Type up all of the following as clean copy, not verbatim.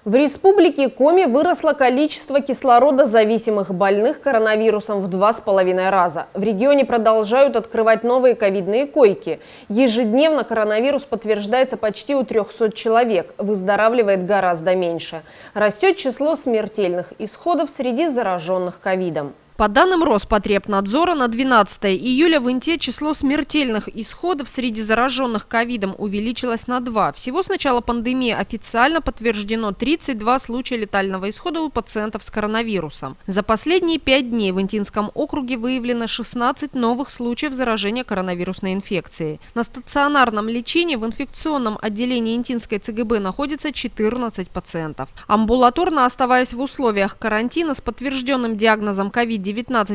В республике Коми выросло количество кислородозависимых больных коронавирусом в 2,5 раза. В регионе продолжают открывать новые ковидные койки. Ежедневно коронавирус подтверждается почти у 300 человек, выздоравливает гораздо меньше. Растет число смертельных исходов среди зараженных ковидом. По данным Роспотребнадзора, на 12 июля в Инте число смертельных исходов среди зараженных ковидом увеличилось на 2. Всего с начала пандемии официально подтверждено 32 случая летального исхода у пациентов с коронавирусом. За последние 5 дней в Интинском округе выявлено 16 новых случаев заражения коронавирусной инфекцией. На стационарном лечении в инфекционном отделении Интинской ЦГБ находится 14 пациентов. Амбулаторно, оставаясь в условиях карантина с подтвержденным диагнозом COVID-19,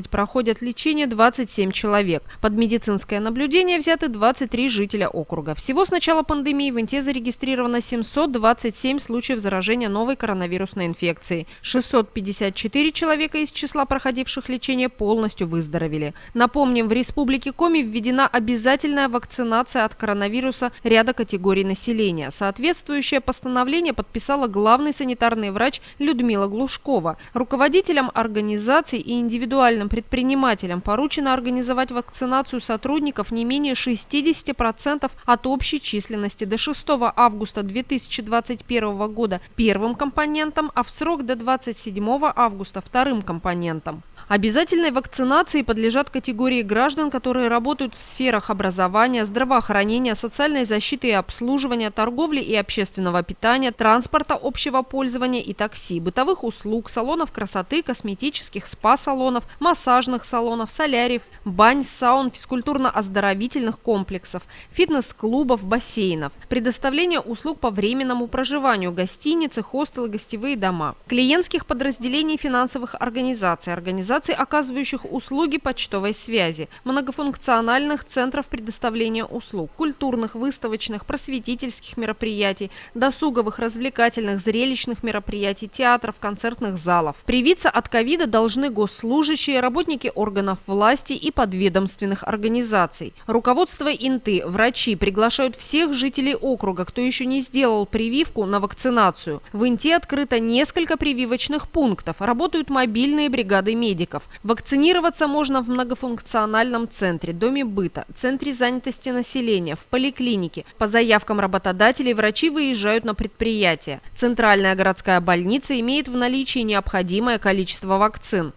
проходят лечение 27 человек. Под медицинское наблюдение взяты 23 жителя округа. Всего с начала пандемии в Инте зарегистрировано 727 случаев заражения новой коронавирусной инфекцией. 654 человека из числа проходивших лечение полностью выздоровели. Напомним, в Республике Коми введена обязательная вакцинация от коронавируса ряда категорий населения. Соответствующее постановление подписала главный санитарный врач Людмила Глушкова. Руководителям организаций и индивидуальным предпринимателям поручено организовать вакцинацию сотрудников не менее 60% от общей численности до 6 августа 2021 года первым компонентом, а в срок до 27 августа вторым компонентом. Обязательной вакцинации подлежат категории граждан, которые работают в сферах образования, здравоохранения, социальной защиты и обслуживания, торговли и общественного питания, транспорта общего пользования и такси, бытовых услуг, салонов красоты, косметических спа-салонов, массажных салонов, соляриев, бань, саун, физкультурно-оздоровительных комплексов, фитнес-клубов, бассейнов, предоставление услуг по временному проживанию, гостиницы, хостелы, гостевые дома, клиентских подразделений финансовых организаций, организаций, оказывающих услуги почтовой связи, многофункциональных центров предоставления услуг, культурных, выставочных, просветительских мероприятий, досуговых, развлекательных, зрелищных мероприятий, театров, концертных залов. Привиться от ковида должны госслужащие, работники органов власти и подведомственных организаций. Руководство Инты, врачи приглашают всех жителей округа, кто еще не сделал прививку, на вакцинацию. В Инте открыто несколько прививочных пунктов, работают мобильные бригады медиков. Вакцинироваться можно в многофункциональном центре, доме быта, центре занятости населения, в поликлинике. По заявкам работодателей врачи выезжают на предприятия. Центральная городская больница имеет в наличии необходимое количество вакцин.